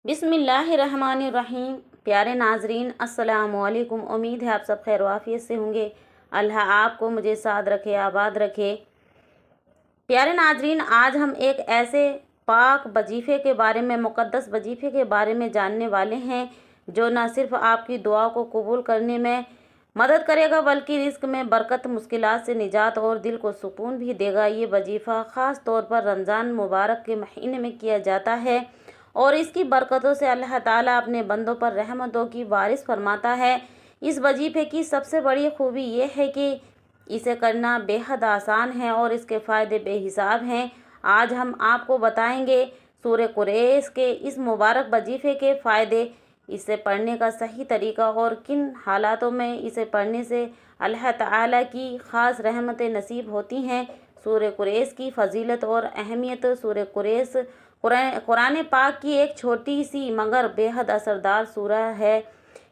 बिस्मिल्लाहिर्रहमानिर्रहीम। प्यारे नाजरीन, अस्सलाम वालेकुम। उम्मीद है आप सब खैर वाफियत से होंगे। अल्लाह आपको मुझे साथ रखे, आबाद रखे। प्यारे नाजरीन, आज हम एक ऐसे पाक वजीफ़े के बारे में, मुक़द्दस वजीफ़े के बारे में जानने वाले हैं जो न सिर्फ़ आपकी दुआ को कबूल करने में मदद करेगा बल्कि रिज़्क़ में बरकत, मुश्किलात से निजात और दिल को सुकून भी देगा। ये वजीफ़ा ख़ास तौर पर रमज़ान मुबारक के महीने में किया जाता है और इसकी बरकतों से अल्लाह ताला अपने बंदों पर रहमतों की बारिश फरमाता है। इस वजीफ़े की सबसे बड़ी खूबी ये है कि इसे करना बेहद आसान है और इसके फ़ायदे बेहिसाब हैं। आज हम आपको बताएंगे सूरह कुरैश के इस मुबारक वजीफ़े के फ़ायदे, इसे पढ़ने का सही तरीका और किन हालातों में इसे पढ़ने से अल्लाह ताला की ख़ास रहमतें नसीब होती हैं। सूरह कुरैश की फ़जीलत और अहमियत। सूरह कुरैश कुरान पाक की एक छोटी सी मगर बेहद असरदार सूरह है।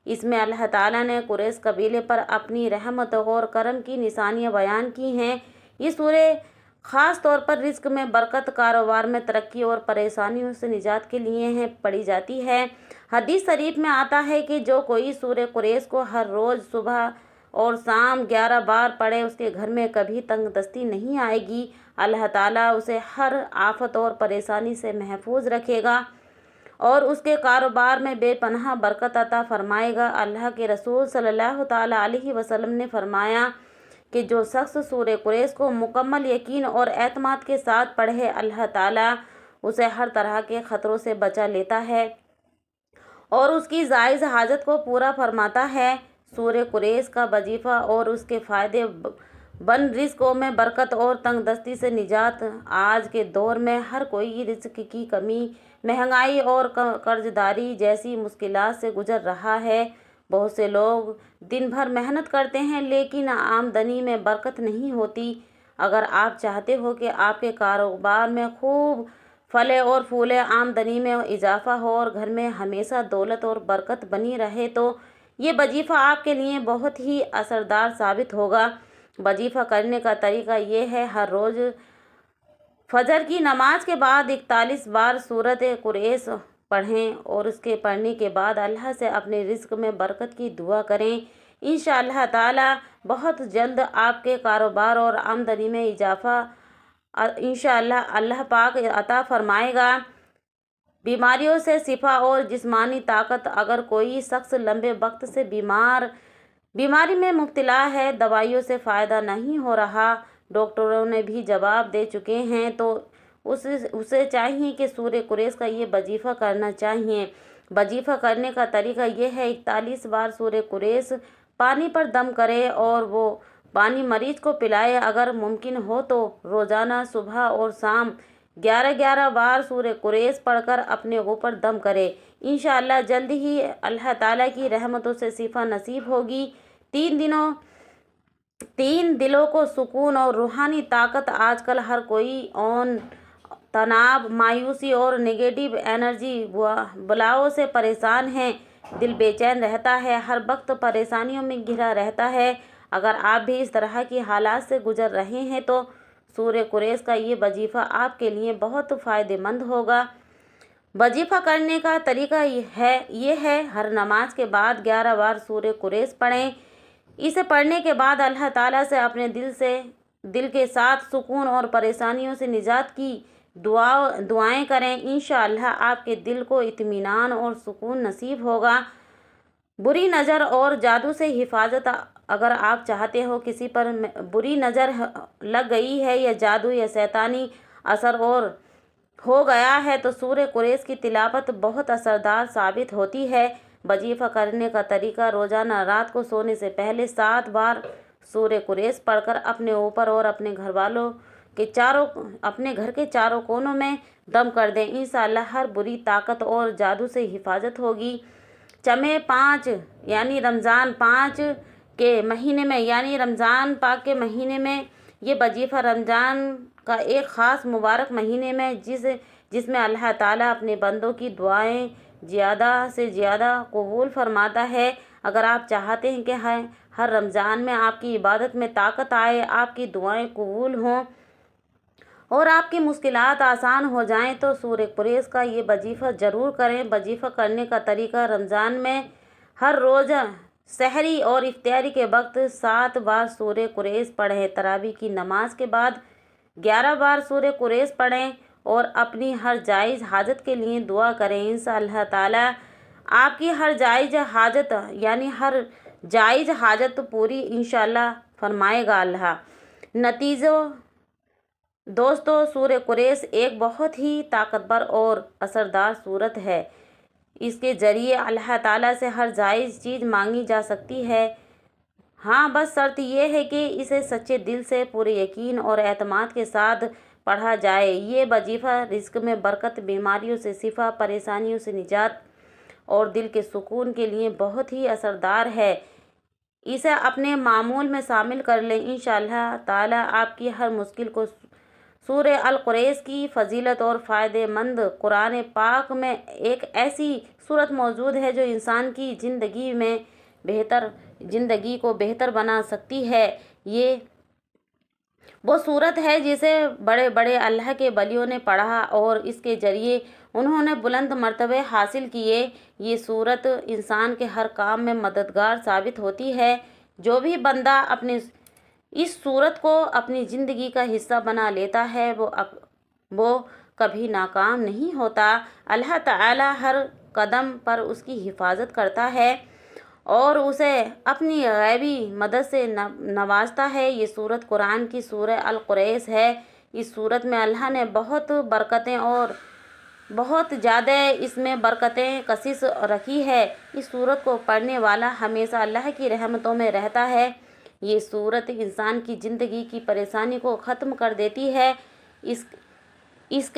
इसमें अल्लाह ताला ने कुरैश कबीले पर अपनी रहमत और करम की निशानियां बयान की हैं। ये सूरह ख़ास तौर पर रिज़्क़ में बरकत, कारोबार में तरक्की और परेशानियों से निजात के लिए पढ़ी जाती है। हदीस शरीफ में आता है कि जो कोई सूरह कुरैश को हर रोज़ सुबह और शाम 11 बार पढ़े, उसके घर में कभी तंगदस्ती नहीं आएगी। अल्लाह ताला उसे हर आफत और परेशानी से महफूज रखेगा और उसके कारोबार में बेपनाह बरकत अता फरमाएगा। अल्लाह के रसूल सल्लल्लाहु ताला अलैहि वसल्लम ने फरमाया कि जो शख्स सूरह कुरैश को मुकम्मल यकीन और एतमाद के साथ पढ़े, अल्लाह ताला उसे हर तरह के ख़तरों से बचा लेता है और उसकी जायज़ हाजत को पूरा फरमाता है। सूरह कुरैश का वजीफ़ा और उसके फ़ायदे बन रिज़्क़ों में बरकत और तंगदस्ती से निजात। आज के दौर में हर कोई रिज़्क़ की कमी, महंगाई और कर्जदारी जैसी मुश्किलात से गुजर रहा है। बहुत से लोग दिन भर मेहनत करते हैं लेकिन आमदनी में बरकत नहीं होती। अगर आप चाहते हो कि आपके कारोबार में खूब फले और फूले, आमदनी में इजाफा हो और घर में हमेशा दौलत और बरकत बनी रहे, तो ये वजीफ़ा आपके लिए बहुत ही असरदार साबित होगा। वजीफ़ा करने का तरीका ये है, हर रोज़ फजर की नमाज के बाद 41 बार सूरत कुरैश पढ़ें और उसके पढ़ने के बाद अल्लाह से अपने रिज़्क़ में बरकत की दुआ करें। इंशाअल्लाह ताला बहुत जल्द आपके कारोबार और आमदनी में इजाफा इंशाअल्लाह अल्लाह पाक अता फरमाएगा। बीमारियों से शिफा और जिस्मानी ताकत। अगर कोई शख्स लंबे वक्त से बीमारी में मुब्तला है, दवाइयों से फ़ायदा नहीं हो रहा, डॉक्टरों ने भी जवाब दे चुके हैं, तो उसे चाहिए कि सूरह कुरैश का ये वजीफ़ा करना चाहिए। वजीफ़ा करने का तरीका ये है, 41 बार सूरह कुरैश पानी पर दम करे और वो पानी मरीज को पिलाए। अगर मुमकिन हो तो रोज़ाना सुबह और शाम 11-11 बार सूरह कुरैश पढ़कर अपने ऊपर दम करे। इंशाअल्लाह जल्द ही अल्लाह ताला की रहमतों से शिफा नसीब होगी। 3 दिलों को सुकून और रूहानी ताकत। आजकल हर कोई तनाव, मायूसी और नेगेटिव एनर्जी बलाओं से परेशान है। दिल बेचैन रहता है, हर वक्त परेशानियों में घिरा रहता है। अगर आप भी इस तरह की हालात से गुजर रहे हैं तो सूरह कुरैश का ये वजीफ़ा आपके लिए बहुत फ़ायदेमंद होगा। वजीफ़ा करने का तरीका ये है, हर नमाज के बाद 11 बार सूरह कुरैश पढ़ें। इसे पढ़ने के बाद अल्लाह ताला से अपने दिल के साथ सुकून और परेशानियों से निजात की दुआएं करें। इंशाअल्लाह आपके दिल को इत्मीनान और सुकून नसीब होगा। बुरी नज़र और जादू से हिफाजत। अगर आप चाहते हो किसी पर बुरी नज़र लग गई है या जादू या शैतानी असर और हो गया है, तो सूरह कुरैश की तिलावत बहुत असरदार साबित होती है। वजीफ़ा करने का तरीका, रोज़ाना रात को सोने से पहले 7 बार सूरह कुरैश पढ़कर अपने ऊपर और अपने घर के चारों कोनों में दम कर दें। इंशाअल्लाह हर बुरी ताकत और जादू से हिफाजत होगी। चमे 5 यानी रमज़ान 5 के महीने में, यानी रमज़ान पाक के महीने में ये वजीफ़ा रमज़ान का एक ख़ास मुबारक महीने में जिसमें अल्लाह ताला अपने बंदों की दुआएं ज़्यादा से ज़्यादा कबूल फरमाता है। अगर आप चाहते हैं कि हर रमज़ान में आपकी इबादत में ताकत आए, आपकी दुआएं कबूल हों اور آپ کی مشکلات آسان ہو جائیں تو سورہ قریش کا یہ وظیفہ ضرور کریں۔ وظیفہ کرنے کا طریقہ: رمضان میں ہر روز سحری اور افطاری کے وقت 7 بار سورہ قریش پڑھیں۔ تراویح کی نماز کے بعد 11 بار سورہ قریش پڑھیں اور اپنی ہر جائز حاجت کے لیے دعا کریں۔ انشاءاللہ تعالی آپ کی ہر جائز حاجت پوری انشاءاللہ فرمائے گا اللہ۔ نتیجہ دوستو، سورہ قریش ایک بہت ہی طاقتور اور اثردار سورت ہے۔ اس کے ذریعے اللہ تعالیٰ سے ہر جائز چیز مانگی جا سکتی ہے۔ ہاں، بس شرط یہ ہے کہ اسے سچے دل سے، پورے یقین اور اعتماد کے ساتھ پڑھا جائے۔ یہ وظیفہ رزق میں برکت، بیماریوں سے شفا، پریشانیوں سے نجات اور دل کے سکون کے لیے بہت ہی اثردار ہے۔ اسے اپنے معمول میں شامل کر لیں۔ انشاءاللہ تعالیٰ آپ کی ہر مشکل کو سورہ القریش کی فضیلت اور فائدہ مند۔ قرآن پاک میں ایک ایسی سورت موجود ہے جو انسان کی زندگی کو بہتر بنا سکتی ہے۔ یہ وہ سورت ہے جسے بڑے بڑے اللہ کے ولیوں نے پڑھا اور اس کے ذریعے انہوں نے بلند مرتبے حاصل کیے۔ یہ سورت انسان کے ہر کام میں مددگار ثابت ہوتی ہے۔ جو بھی بندہ اس سورت کو اپنی زندگی کا حصہ بنا لیتا ہے وہ کبھی ناکام نہیں ہوتا۔ اللہ تعالیٰ ہر قدم پر اس کی حفاظت کرتا ہے اور اسے اپنی غیبی مدد سے نوازتا ہے۔ یہ سورت قرآن کی سورہ القریش ہے۔ اس سورت میں اللہ نے بہت برکتیں اور بہت زیادہ اس میں برکتیں کشش رکھی ہے۔ اس سورت کو پڑھنے والا ہمیشہ اللہ کی رحمتوں میں رہتا ہے۔ یہ سورت انسان کی زندگی کی پریشانی کو ختم کر دیتی ہے، اس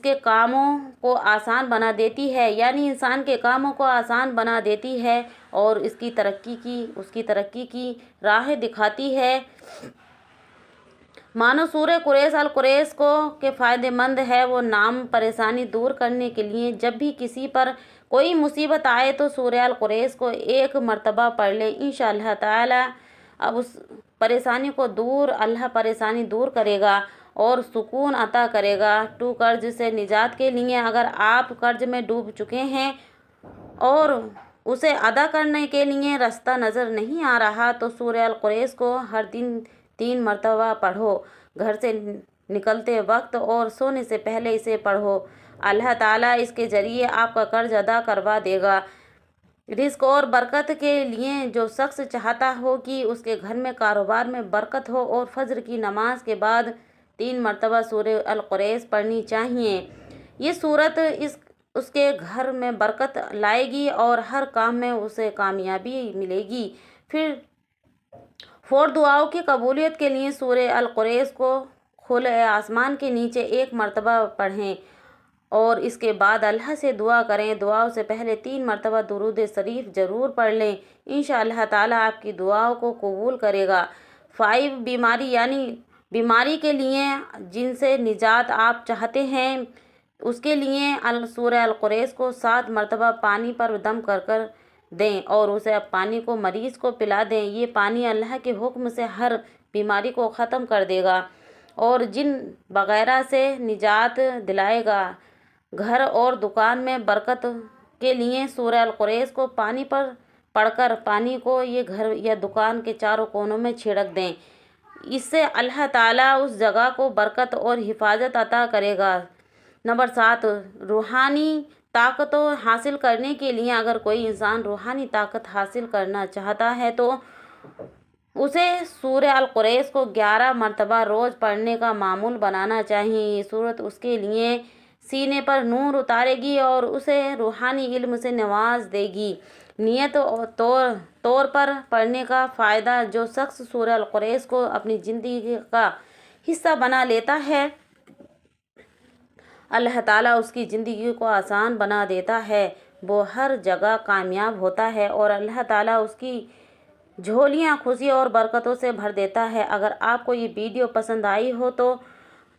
کے کاموں کو آسان بنا دیتی ہے، یعنی انسان کے کاموں کو آسان بنا دیتی ہے اور اس کی ترقی کی راہ دکھاتی ہے۔ مانو سورہ القریش کے فائدہ مند ہے۔ وہ نام پریشانی دور کرنے کے لیے جب بھی کسی پر کوئی مصیبت آئے تو سورہ القریش کو 1 مرتبہ پڑھ لے۔ انشاءاللہ تعالی اب اس پریشانی کو اللہ پریشانی دور کرے گا اور سکون عطا کرے گا۔ قرض سے نجات کے لیے: اگر آپ قرض میں ڈوب چکے ہیں اور اسے ادا کرنے کے لیے راستہ نظر نہیں آ رہا تو سورہ القریش کو ہر دن 3 مرتبہ پڑھو۔ گھر سے نکلتے وقت اور سونے سے پہلے اسے پڑھو۔ اللہ تعالیٰ اس کے ذریعے آپ کا قرض ادا کروا دے گا۔ رزق اور برکت کے لیے جو شخص چاہتا ہو کہ اس کے گھر میں کاروبار میں برکت ہو اور فجر کی نماز کے بعد 3 مرتبہ سورہ القریش پڑھنی چاہیے۔ یہ سورت اس کے گھر میں برکت لائے گی اور ہر کام میں اسے کامیابی ملے گی۔ پھر دعاؤں کی قبولیت کے لیے سورہ القریش کو کھلے آسمان کے نیچے 1 مرتبہ پڑھیں اور اس کے بعد اللہ سے دعا کریں۔ دعاؤں سے پہلے 3 مرتبہ درود شریف ضرور پڑھ لیں۔ انشاءاللہ تعالیٰ آپ کی دعاؤں کو قبول کرے گا۔ 5 بیماری یعنی بیماری کے لیے جن سے نجات آپ چاہتے ہیں اس کے لیے سورہ القریش کو 7 مرتبہ پانی پر دم کر دیں اور اسے پانی کو مریض کو پلا دیں۔ یہ پانی اللہ کے حکم سے ہر بیماری کو ختم کر دے گا اور جن وغیرہ سے نجات دلائے گا۔ گھر اور دکان میں برکت کے لیے سورہ القریش کو پانی پر پڑھ کر پانی کو یہ گھر یا دکان کے چاروں کونوں میں چھڑک دیں۔ اس سے اللہ تعالیٰ اس جگہ کو برکت اور حفاظت عطا کرے گا۔ نمبر 7، روحانی طاقت حاصل کرنے کے لیے: اگر کوئی انسان روحانی طاقت حاصل کرنا چاہتا ہے تو اسے سورہ القریش کو 11 مرتبہ روز پڑھنے کا معمول بنانا چاہیے۔ یہ سورت اس کے لیے سینے پر نور اتارے گی اور اسے روحانی علم سے نواز دے گی۔ نیت طور پر پڑھنے کا فائدہ: جو شخص سورہ القریش کو اپنی زندگی کا حصہ بنا لیتا ہے اللہ تعالیٰ اس کی زندگی کو آسان بنا دیتا ہے، وہ ہر جگہ کامیاب ہوتا ہے اور اللہ تعالیٰ اس کی جھولیاں خوشی اور برکتوں سے بھر دیتا ہے۔ اگر آپ کو یہ ویڈیو پسند آئی ہو تو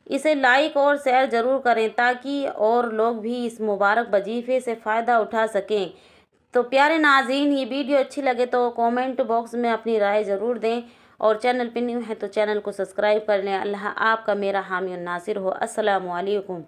اسے لائک اور شیئر ضرور کریں تاکہ اور لوگ بھی اس مبارک وظیفے سے فائدہ اٹھا سکیں۔ تو پیارے ناظرین، یہ ویڈیو اچھی لگے تو کامنٹ باکس میں اپنی رائے ضرور دیں۔ اور چینل پہ نیو ہیں تو چینل کو سبسکرائب کر لیں۔ اللہ آپ کا میرا حامی و ناصر ہو۔ السلام علیکم۔